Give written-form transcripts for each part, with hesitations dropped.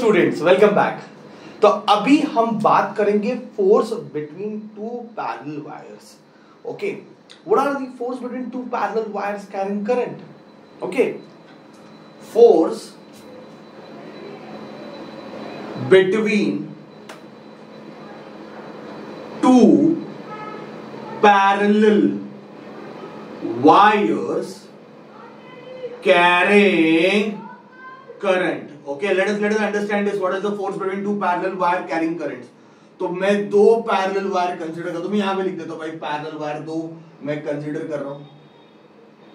Students, welcome back. तो अभी हम बात करेंगे force between two parallel wires. Okay, what are the force between two parallel wires carrying current? Okay, force between two parallel wires carrying current. Okay, let us understand this. What is the force between two parallel wire carrying currents? तो मैं दो parallel wire consider करता हूं, मैं यहां पे लिख देता हूं भाई पैरेलल वायर दो मैं कंसीडर कर रहा हूं।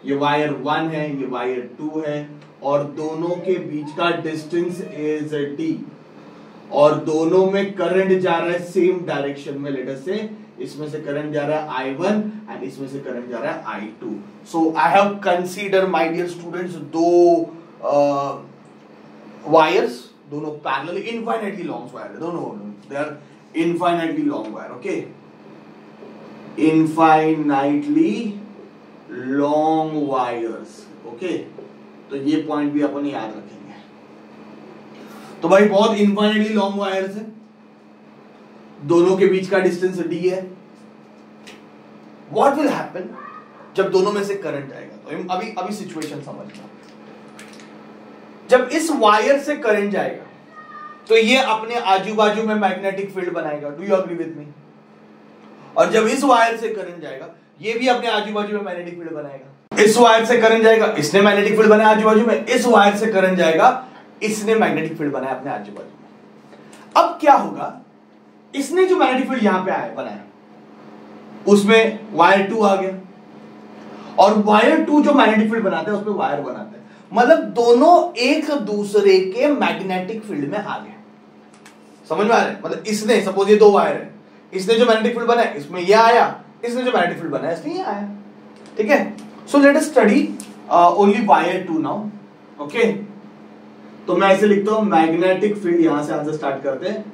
ये वायर 1 है, ये वायर 2 है और दोनों के बीच का डिस्टेंस इज d और दोनों में करंट जा रहा है सेम डायरेक्शन में। लेट अस से इसमें से करंट जा रहा है I1 एंड इसमें से करंट जा रहा है I2। So I have consider my dear students दो वायर्स, दोनों पैरेलल इनफाइनाइटली लॉन्ग वायर है, दोनों they are infinitely long wire. Okay, infinitely long wires. Okay, तो ये पॉइंट भी अपन याद रखेंगे। तो भाई बहुत इनफाइनाइटली लॉन्ग वायर्स है, दोनों के बीच का डिस्टेंस d है। व्हाट विल हैपन जब दोनों में से करंट आएगा? तो अभी सिचुएशन समझना। जब इस वायर से करंट जाएगा तो ये अपने आजू बाजू में मैग्नेटिक फील्ड बनाएगा। Do you agree with me? और जब इस वायर से करंट जाएगा ये भी अपने आजू बाजू में मैग्नेटिक फील्ड बनाएगा। इस वायर से करंट जाएगा, इसने मैग्नेटिक फील्ड बनाया आजू बाजू में। इस वायर से करंट जाएगा, इसने मैग्नेटिक फील्ड बनाया अपने आजू बाजू में। अब क्या होगा, इसने जो मैग्नेटिक फील्ड यहां पे आया बनाया उसमें वायर 2 आ गया और वायर 2 जो मैग्नेटिक फील्ड बनाता है उसमें वायर बनाता है, मतलब दोनों एक दूसरे के मैग्नेटिक फील्ड में आ गए। समझ में आ रहा है? मतलब इसने, सपोज ये दो वायर है, इसने जो मैग्नेटिक फील्ड बनाया इसमें ये आया, इसने जो मैग्नेटिक फील्ड बनाया इसमें ये आया। ठीक है, so let us study only wire 2 now. Okay, तो मैं ऐसे लिखता हूं मैग्नेटिक फील्ड, यहां से आंसर स्टार्ट करते हैं।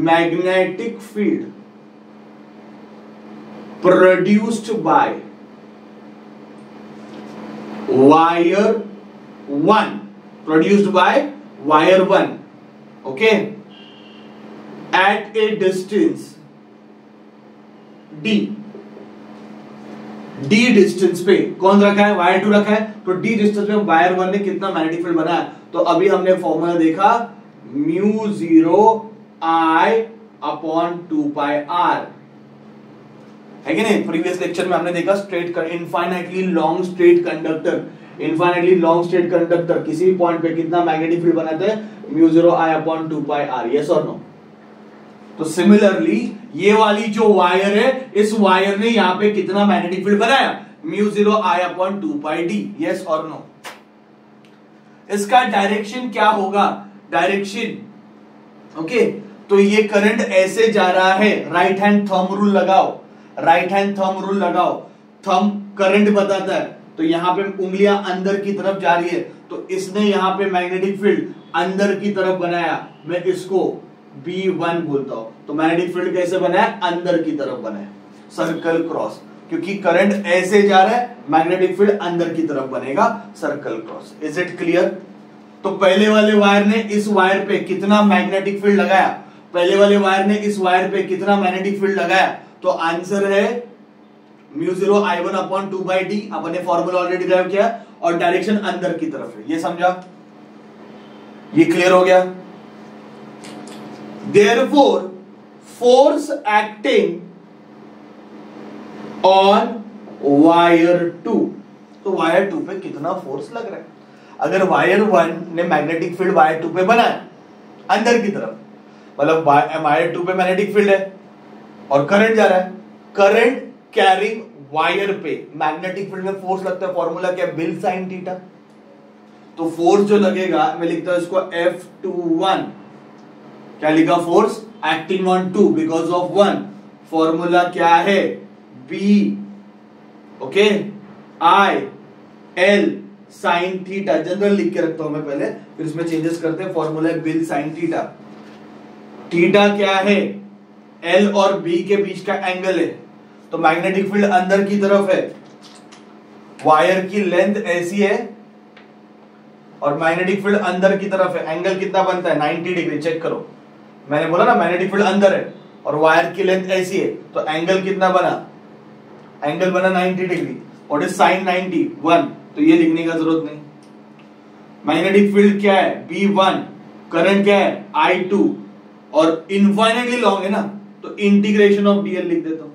Magnetic field produced by wire 1, produced by wire 1, okay, at a distance d distance पे कौन रखा है? वायर 2 रखा है। तो d डिस्टेंस में वायर 1 ने कितना मैग्नेटिक फील्ड बनाया? तो अभी हमने फॉर्मूला देखा μ0 I अपॉन 2πr, है कि नहीं? प्रीवियस लेक्चर में हमने देखा straight infinitely long straight conductor, infinitely long straight conductor किसी भी पॉइंट पे कितना मैग्नेटिक फील्ड बनाते हैं? μ0 I अपॉन 2πr। यस और नो? तो सिमिलरली ये वाली जो वायर है, इस वायर ने यहां पे कितना मैग्नेटिक फील्ड बनाया? μ0 I अपॉन 2πd। यस और नो? इसका डायरेक्शन क्या होगा? डायरेक्शन, ओके, तो ये करंट ऐसे जा रहा है। राइट हैंड थंब रूल लगाओ, राइट हैंड थंब रूल लगाओ, थंब करंट बताता है। तो यहां पे उंगलियां अंदर की तरफ जा रही है, तो इसने यहां पे मैग्नेटिक फील्ड अंदर की तरफ बनाया, मैं इसको B1 बोलता हूं। तो मैग्नेटिक फील्ड कैसे बनाया? अंदर की तरफ बनाया, सर्कल क्रॉस, क्योंकि करंट ऐसे जा रहा है, मैग्नेटिक फील्ड अंदर की तरफ बनेगा, circle cross. Is it clear? तो पहले वाले वायर ने इस वायर पे कितना मैग्नेटिक फील्ड लगाया? पहले वाले वायर ने इस वायर पे कितना मैग्नेटिक फील्ड लगाया? तो आंसर है μ0 I1 अपॉन 2/d। अपन ने फॉर्मूला ऑलरेडी ड्राइव किया और डायरेक्शन अंदर की तरफ है। ये समझा? ये क्लियर हो गया? Therefore, force acting on wire 2, तो वायर 2 पे कितना फोर्स लग रहा है? अगर वायर 1 ने मैग्नेटिक फील्ड वायर 2 पे बनाया अंदर की तरफ, मतलब वायर 2 पे मैग्नेटिक फील्ड है और करंट जा रहा है, करंट कैरिंग वायर पे मैग्नेटिक फील्ड में फोर्स लगता है। फॉर्मूला क्या? Bill sine theta. तो फोर्स जो लगेगा, मैं लिखता हूं इसको F21। क्या लिखा? Force acting on 2 because of 1। Formula क्या है? B, okay, I L sine theta. General लिख के रखता हूं मैं पहले, फिर इसमें चेंजेस करते हैं। फॉर्मूला है बिल साइन थीटा। थीटा क्या है? L और B के बीच का एंगल है। तो मैग्नेटिक फील्ड अंदर की तरफ है, वायर की लेंथ ऐसी है, और मैग्नेटिक फील्ड अंदर की तरफ है, एंगल कितना बनता है 90 डिग्री। चेक करो, मैंने बोला ना मैग्नेटिक फील्ड अंदर है और वायर की लेंथ ऐसी है, तो एंगल कितना बना, एंगल बना 90 डिग्री। What is sine 90? 1। तो ये लिखने का जरूरत नहीं। मैग्नेटिक फील्ड क्या है B1, करंट क्या है I2 और इनफाइनाइटली लॉन्ग है ना, तो इंटीग्रेशन ऑफ dl लिख देता हूं।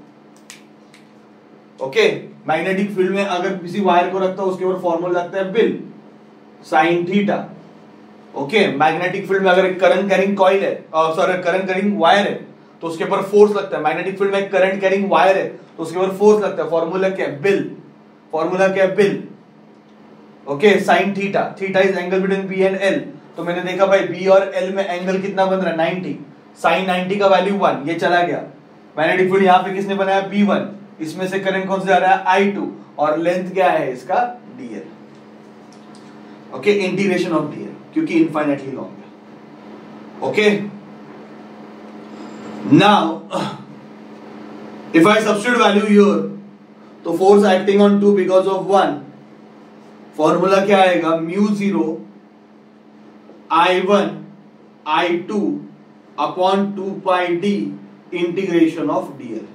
ओके, मैग्नेटिक फील्ड में अगर किसी वायर को रखता हूं उसके ऊपर फॉर्मूला लगता है bill sine theta. Okay, magnetic field में अगर एक करंट कैरिंग कॉइल है, सॉरी करंट कैरिंग वायर है, तो उसके ऊपर फोर्स लगता है। मैग्नेटिक फील्ड में करंट कैरिंग वायर है तो उसके ऊपर फोर्स लगता है। फॉर्मूला क्या है बिल, फॉर्मूला क्या है BIL. Okay, sine theta, theta is angle between B and L. तो मैंने देखा भाई बी और एल में एंगल कितना बन रहा है 90, साइन 90 का वैल्यू 1, ये चला गया। मैग्नेटिक फील्ड यहां पे किसने बनाया B1, इसमें से करंट कौन सा जा रहा है I2 और लेंथ क्या है इसका dl। Okay, integration of dl क्योंकि इनफाइनाइटली लॉन्ग है। Okay, now if I substitute value here, तो force acting on 2 because of 1, formula क्या आएगा mu 0 I1 I2 upon 2 pi d integration of dl।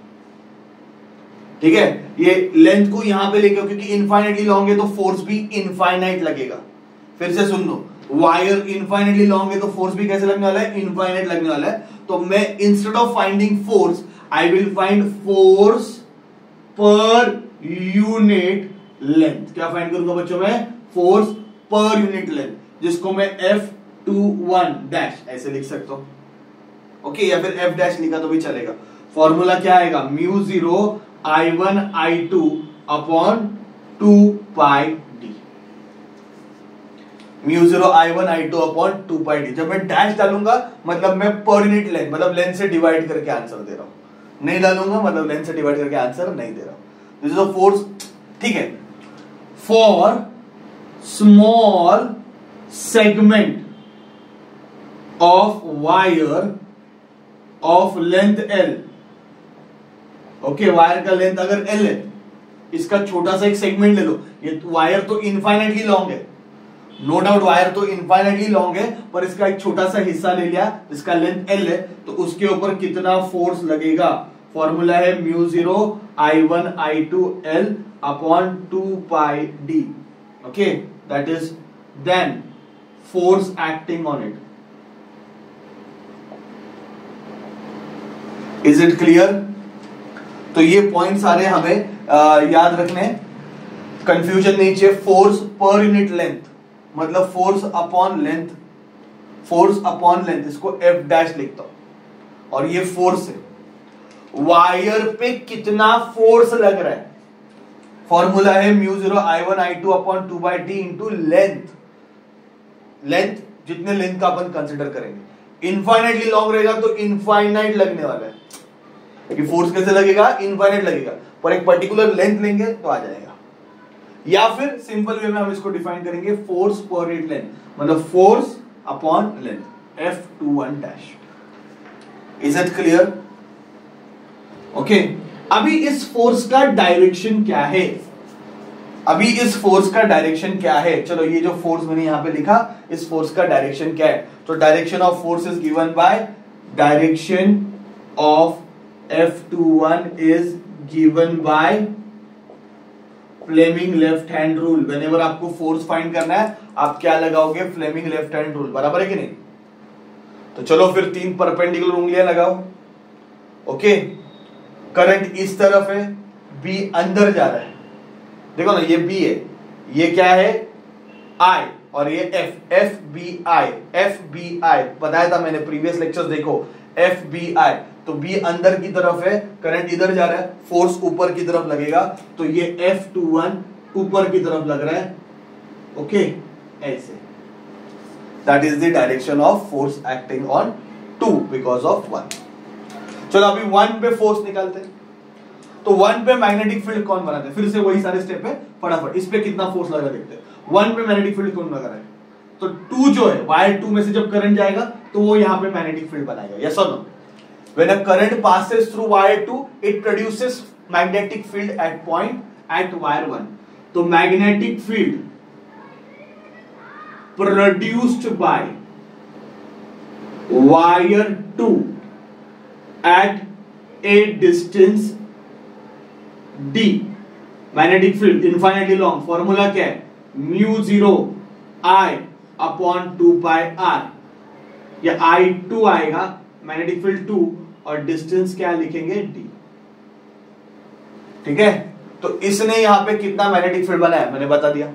ठीक है, ये लेंथ को यहां पे लेके, क्योंकि इनफाइनाइटली लॉन्ग है तो फोर्स भी इनफाइनाइट लगेगा। फिर से सुन लो, वायर इनफाइनाइटली लॉन्ग है तो फोर्स भी कैसे लगने वाला है, इनफाइनाइट लगने वाला है। तो मैं instead of finding force I will find force per unit length. क्या फाइंड करूंगा बच्चों में, फोर्स पर यूनिट लेंथ, जिसको मैं F21 डैश ऐसे लिख सकता हूं। ओके, या फिर F डैश लिखा तो भी चलेगा। फॉर्मूला क्या आएगा mu 0 I1 I2 upon 2 pi d। Mu 0 I1 I2 upon 2 pi d। जब मैं डैश डालूंगा मतलब मैं पर यूनिट लेंथ, मतलब लेंथ से डिवाइड करके आंसर दे रहा हूं। नहीं डालूंगा मतलब लेंथ से डिवाइड करके आंसर नहीं दे रहा हूं। This is a force. ठीक है, for small segment of wire of length L। Okay, wire का लेंथ अगर L है, इसका छोटा सा एक सेगमेंट ले लो। ये वायर तो इनफाइनाइटली लॉन्ग है, नो डाउट वायर तो इनफाइनाइटली लॉन्ग है, पर इसका एक छोटा सा हिस्सा ले लिया जिसका लेंथ L है, तो उसके ऊपर कितना फोर्स लगेगा। फॉर्मूला है mu 0 I1 I2 L upon 2 pi d। Okay, that is then force acting on it. Is it clear? तो ये पॉइंट सारे हमें याद रखने, कंफ्यूजन नहीं चाहिए। फोर्स पर यूनिट लेंथ मतलब force upon length, force upon length, इसको F डैश लिखता हूं। और ये फोर्स है, वायर पे कितना फोर्स लग रहा है, फॉर्मूला है mu 0 I1 I2 upon 2 by d into length. Length जितने लेंथ का अपन कंसिडर करेंगे, इनफाइनाइटली लॉन्ग रहेगा तो इनफाइनाइट लगने वाला है। कि फोर्स कैसे लगेगा, इनफाइनाइट लगेगा, पर एक पर्टिकुलर लेंथ लेंगे तो आ जाएगा। या फिर सिंपल वे में हम इसको डिफाइन करेंगे फोर्स पर यूनिट लेंथ, मतलब force upon length F21 dash. Is it clear? Okay, अभी इस फोर्स का डायरेक्शन क्या है, अभी इस फोर्स का डायरेक्शन क्या है। चलो, ये जो फोर्स मैंने यहां पे लिखा, इस फोर्स का डायरेक्शन क्या है। तो direction of force is given by direction of F21 is given by Fleming left hand rule. Whenever आपको फोर्स फाइंड करना है, आप क्या लगाओगे, फ्लेमिंग लेफ्ट हैंड रूल। बराबर है कि नहीं? तो चलो फिर 3 परपेंडिकुलर उंगलियां लगाओ। ओके, करंट इस तरफ है, B अंदर जा रहा है। देखो ना, ये B है, ये क्या है I, और ये FBI। FBI बताया था मैंने प्रीवियस लेक्चर, देखो FBI। तो B अंदर की तरफ है, करंट इधर जा रहा है, फोर्स ऊपर की तरफ लगेगा, तो ये F21 ऊपर की तरफ लग रहा है। ओके, ऐसे। That is the direction of force acting on 2 because of 1। चलो अभी 1 पे फोर्स निकालते हैं। तो 1 पे मैग्नेटिक फील्ड कौन बनाते हैं, फिर से वही सारे स्टेप है, फटाफट इस पे कितना फोर्स लगा देखते हैं। 1 पे मैग्नेटिक फील्ड कौन लगा रहा है, तो 2 जो है, वायर 2 में से जब करंट जाएगा तो वो यहां पे मैग्नेटिक फील्ड बनाएगा। यस और no? When a current passes through wire 2, it produces magnetic field at point at wire 1. तो magnetic field produced by wire 2 at a distance d, magnetic field infinitely long, formula क्या है, mu 0 I upon 2 pi r, या I2 आएगा, magnetic field 2 और distance क्या लिखेंगे d। ठीक है, तो इसने यहां पे कितना मैग्नेटिक फील्ड बनाया मैंने बता दिया।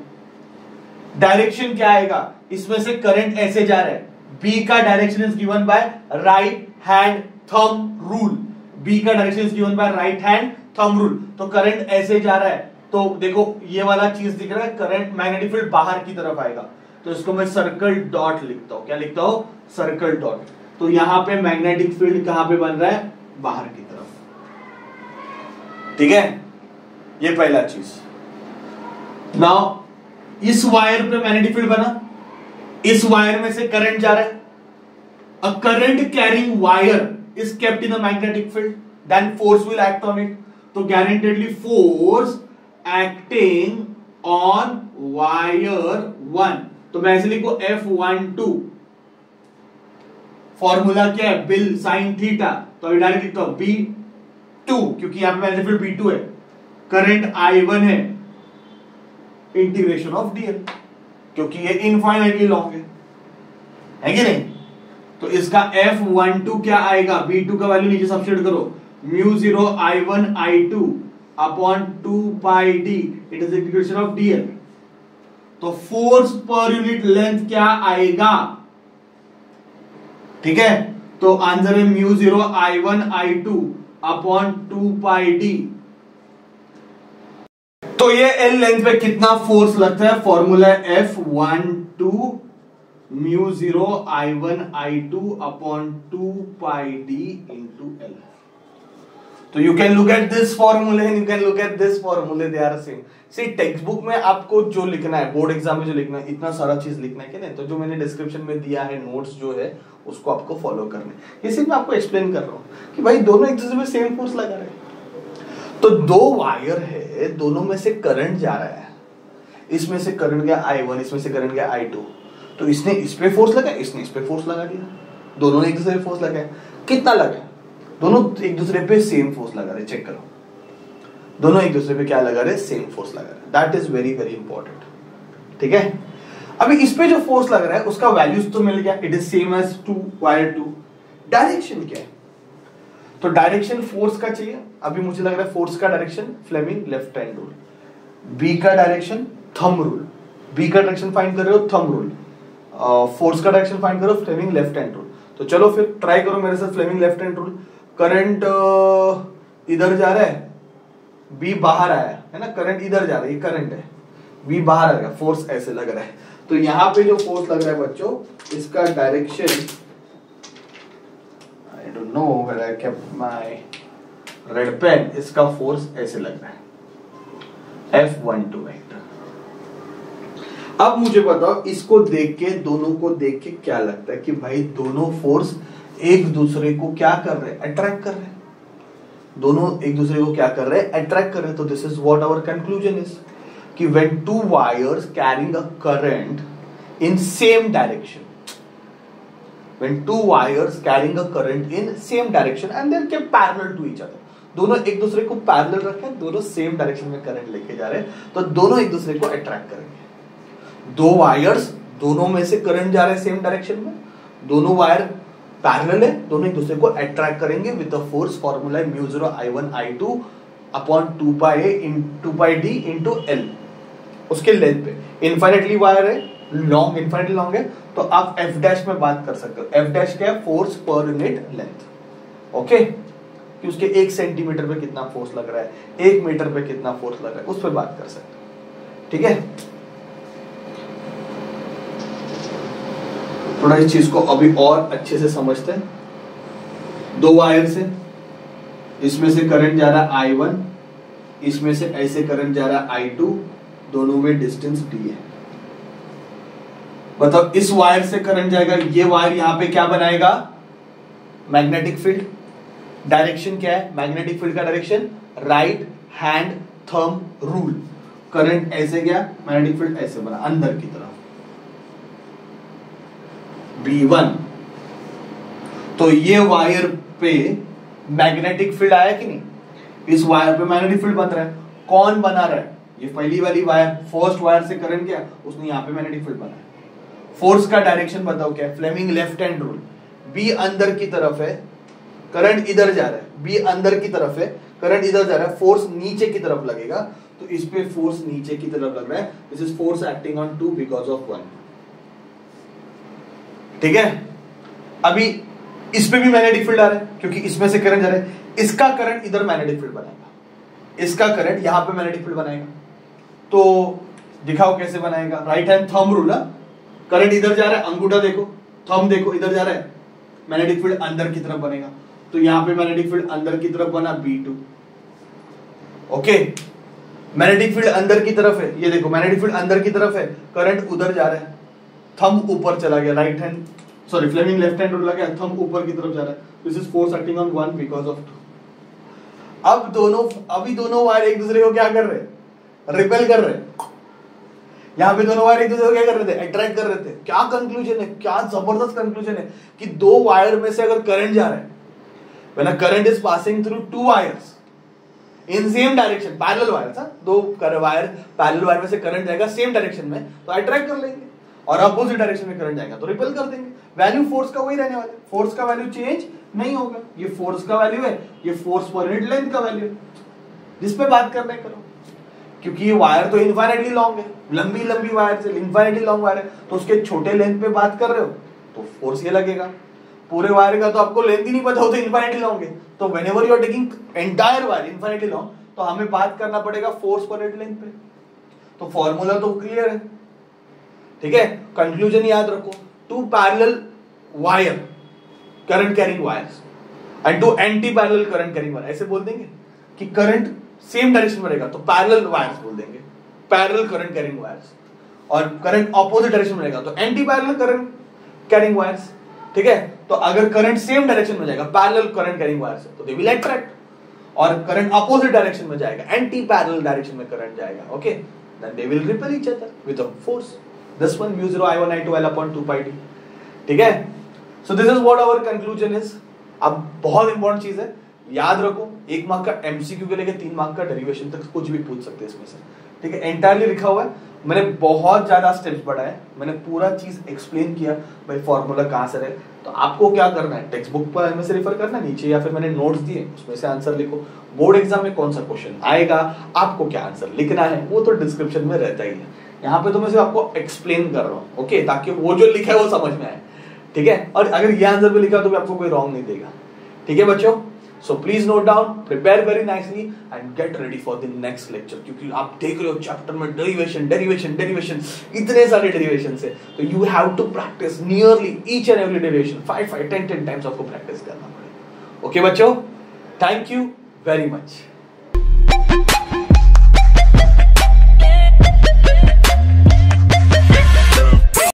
डायरेक्शन क्या आएगा, इसमें से करंट ऐसे जा रहा है, B का direction is given bye right hand thumb rule, B का direction is given bye right hand thumb rule, तो करंट ऐसे जा रहा है, तो देखो ये वाला चीज दिख रहा है, करंट मैग्नेटिक फील्ड बाहर की तरफ आएगा, तो इसको मैं सर्कल डॉट लिखता हूं, क्या लिखता हूं, सर्कल डॉट। तो यहां पे मैग्नेटिक फील्ड कहां पे बन रहा है, बाहर की तरफ। ठीक है, ये पहला चीज। नाउ इस वायर पे मैग्नेटिक फील्ड बना, इस वायर में से करंट जा रहा है, a current carrying wire is kept in a magnetic field, then force will act on it, तो guaranteedly force acting on wire 1, तो मैं ऐसे लिखो F12, फॉर्मूला क्या है, बिल साइन थीटा, तो अभी डायरेक्ट लिखता हूं B2, क्योंकि यहां पे मैग्नेटिक फील्ड B2 है, करंट I1 है, इंटीग्रेशन ऑफ dl, क्योंकि ये इनफाइनाइटली लॉन्ग है कि नहीं, तो इसका F12 क्या आएगा, B2 का वैल्यू नीचे सब्स्टिट्यूट करो, mu 0 I1 I2 upon 2 pi d, it is integration of dl, तो फोर्स पर यूनिट लेंथ क्या आएगा। ठीक है, तो आंसर है mu 0 I1 I2 upon 2 pi d। तो ये L लेंथ पे कितना फोर्स लगता है, फॉर्मूला है F12 mu 0 I1 I2 upon 2 pi d into L। तो you can look at this फॉर्मूले and you can look at this फॉर्मूले, they are same. See text book में आपको जो लिखना है, बोर्ड एग्जाम में जो लिखना है, इतना सारा चीज लिखना है कि नहीं, तो जो मैंने डिस्क्रिप्शन में दिया है नोट्स जो है उसको आपको फॉलो करना है। इसी में आपको एक्सप्लेन कर रहा हूं कि भाई दोनों एक दूसरे में सेम फोर्स लगा रहे हैं, तो दो वायर है, दोनों में से करंट जा रहा है, इसमें से करंट गया I1, इसमें से करंट गया I2, तो इसने इस पे फोर्स लगाया, इसने इस पे फोर्स लगा दिया, दोनों ने एक दूसरे पे फोर्स लगाया, कितना लगा, दोनों एक दूसरे पे सेम फोर्स लगा रहे, चेक करो, दोनों एक दूसरे पे क्या लगा रहे, सेम फोर्स लगा रहे, that is very very important. ठीक है, अभी इस पे जो फोर्स लग रहा है उसका वैल्यूज तो मिल गया, it is same as 2 wire 2। Direction क्या है, तो डायरेक्शन फोर्स का चाहिए, अभी मुझे लग रहा है फोर्स का direction Fleming left hand rule, B का डायरेक्शन थंब रूल, बी का डायरेक्शन फाइंड कर रहे हो थंब रूल, फोर्स का डायरेक्शन फाइंड करो फ्लेमिंग लेफ्ट हैंड रूल। तो चलो फिर ट्राई करो मेरे साथ Fleming left hand rule. Current इधर जा रहा है, बी बाहर आया है ना, करंट इधर जा रहा है, ये करंट है, बी बाहर आ गया, फोर्स ऐसे लग रहा है, तो यहां पे जो फोर्स लग रहा है बच्चों, इसका direction, I don't know where I kept my red pen, इसका फोर्स ऐसे लग रहा है F12 वेक्टर। अब मुझे बताओ, इसको देख के, दोनों को देख के क्या लगता है कि भाई दोनों फोर्स एक दूसरे को क्या कर रहे हैं, अट्रैक्ट कर रहे हैं, दोनों एक दूसरे को क्या कर रहे हैं, अट्रैक्ट कर रहे हैं। तो this is what our conclusion is कि when two wires carrying a current in same direction, when two wires carrying a current in same direction and they are kept parallel to each other, दोनों एक दूसरे को parallel रखे, दोनों same direction में current लेके जा रहे हैं, तो दोनों एक दूसरे को अट्रैक्ट करेंगे। दो वायर्स, दोनों में से करंट जा रहे हैं सेम डायरेक्शन में, दोनों वायर पैरेलल है, दोनों एक दूसरे को अट्रैक्ट करेंगे with the force, formula mu 0 I1 I2 upon 2 pi d into L, उसके लेंथ पे इनफाइनाइटली वायर है, लॉन्ग, इनफाइनाइटली लॉन्ग है, तो आप F डैश में बात कर सकते हो, F डैश क्या है, force per unit length. Okay, कि उसके 1 सेंटीमीटर पे कितना फोर्स लग रहा है, 1 मीटर पे कितना फोर्स लग रहा है, उस पर बात कर सकते हो। ठीक है, थोड़ा इस चीज को अभी और अच्छे से समझते हैं। दो वायर से, इसमें से करंट जा रहा है I1, इसमें से ऐसे करंट जा रहा है I2, दोनों में डिस्टेंस d है। मतलब इस वायर से करंट जाएगा, ये वायर यहां पे क्या बनाएगा, मैग्नेटिक फील्ड। डायरेक्शन क्या है, मैग्नेटिक फील्ड का direction right hand thumb rule, current ऐसे गया, मैग्नेटिक फील्ड ऐसे बना अंदर की तरफ। B1। तो ये वायर पे मैग्नेटिक फील्ड आया कि नहीं? इस वायर पे मैग्नेटिक फील्ड बन रहा है। कौन बना रहा है? ये पहली वाली वायर, फर्स्ट वायर से करंट गया, उसने यहाँ पे मैग्नेटिक फील्ड बनाया। फोर्स का डायरेक्शन बताओ क्या है? Fleming left hand rule. B अंदर की तरफ है, करंट इधर जा रहा है। बी अंदर की तरफ है, करंट इधर जा रहा है, फोर्स नीचे की तरफ लगेगा, तो इस पे फोर्स नीचे की तरफ लग रहा है। This is force acting on 2 because of 1। ठीक है, अभी इस पे भी मैग्नेटिक फील्ड आ रहा है क्योंकि इसमें से करंट जा रहा है। इसका करंट इधर मैग्नेटिक फील्ड बनाएगा, इसका करंट यहां पे मैग्नेटिक फील्ड बनाएगा। तो दिखाओ कैसे बनाएगा? Right hand thumb rule. Current इधर जा रहा है, अंगूठा देखो, थंब देखो, इधर जा रहा है, मैग्नेटिक फील्ड अंदर की तरफ बनेगा। तो यहां पे मैग्नेटिक फील्ड अंदर की तरफ बना B2। ओके, मैग्नेटिक फील्ड अंदर की तरफ है, ये देखो मैग्नेटिक फील्ड अंदर की तरफ है, करंट उधर जा रहा है, थंब ऊपर चला गया, right hand sorry Fleming left hand rule लगा, थंब ऊपर की तरफ जा रहा है। This is force acting on 1 because of 2। अभी दोनों वायर एक दूसरे को क्या कर रहे हैं? रिपेल कर रहे हैं। यहां पे दोनों वायर एक दूसरे को क्या कर रहे थे? अट्रैक्ट कर रहे थे। क्या कंक्लूजन है? क्या जबरदस्त कंक्लूजन है कि दो वायर में से अगर करंट जा रहा है, when a current is passing through to wires in same direction, parallel wires, दो वायर पैरेलल वायर में से करंट जाएगा सेम डायरेक्शन में, तो अट्रैक्ट कर लेंगे, और अपोजिट डायरेक्शन में करंट जाएगा तो रिपेल कर देंगे। वैल्यू फोर्स का वही रहने वाला है, फोर्स का वैल्यू चेंज नहीं होगा। ये फोर्स का वैल्यू है, ये फोर्स पर यूनिट लेंथ का वैल्यू है। जिस पे बात करना है करो, क्योंकि ये वायर तो इनफाइनाइटली लॉन्ग है, लंबी लंबी वायर से इनफाइनाइटली लॉन्ग वायर है, तो उसके छोटे लेंथ पे बात कर रहे हो तो फोर्स ये लगेगा। पूरे वायर का तो आपको लेंथ ही नहीं पता हो तो इनफाइनाइटली लॉन्ग है, तो whenever you are taking entire wire infinitely long, तो हमें बात करना पड़ेगा फोर्स पर यूनिट लेंथ पे। तो फॉर्मूला तो क्लियर है, ठीक है। कंक्लूजन याद रखो, two parallel wire current carrying wires and two anti parallel current carrying wire, ऐसे बोल देंगे कि करंट सेम डायरेक्शन में रहेगा तो पैरेलल वायर्स बोल देंगे, पैरेलल करंट कैरिंग वायर्स, और करंट ऑपोजिट डायरेक्शन में रहेगा तो anti parallel current carrying wires, ठीक है। तो अगर करंट सेम डायरेक्शन में जाएगा पैरेलल करंट कैरिंग वायर्स तो दे विल अट्रैक्ट, और करंट ऑपोजिट डायरेक्शन में जाएगा एंटी पैरेलल डायरेक्शन में करंट जाएगा, okay, then they will repel each other with a force. This one mu0 I1 I2 L upon 2 pi t, ठीक है। So this is what our conclusion is। अब बहुत important चीज है, याद रखो, 1 मार्क का एमसीक्यू के लेके 3 मार्क का डेरिवेशन तक कुछ भी पूछ सकते हैं इसमें से, ठीक है। एंटायरली लिखा हुआ है, मैंने बहुत ज्यादा स्टेप्स बढ़ाए, मैंने पूरा चीज एक्सप्लेन किया, भाई फॉर्मूला कहां से है। तो आपको क्या करना है, टेक्स्ट बुक पर में से रेफर करना नीचे, या फिर मैंने नोट्स दिए उसमें से आंसर लिखो। बोर्ड एग्जाम में कौन सा क्वेश्चन आएगा, आपको क्या आंसर लिखना है, वो तो डिस्क्रिप्शन में रहता ही है। यहाँ पे तो मैं सिर्फ आपको एक्सप्लेन कर रहा हूँ, ओके, ताकि वो जो लिखा है वो समझ में आए, ठीक है। और अगर ये आंसर भी लिखा तो भी आपको कोई रॉन्ग नहीं देगा, ठीक है बच्चों। So please note down, prepare very nicely and get ready for the next lecture, क्योंकि आप देख रहे हो चैप्टर में डेरिवेशन डेरिवेशन डेरिवेशन, इतने सारे डेरिवेशन है, तो you have to practice nearly each and every derivation 5 10 times आपको प्रैक्टिस करना पड़ेगा, ओके बच्चों। Thank you very much.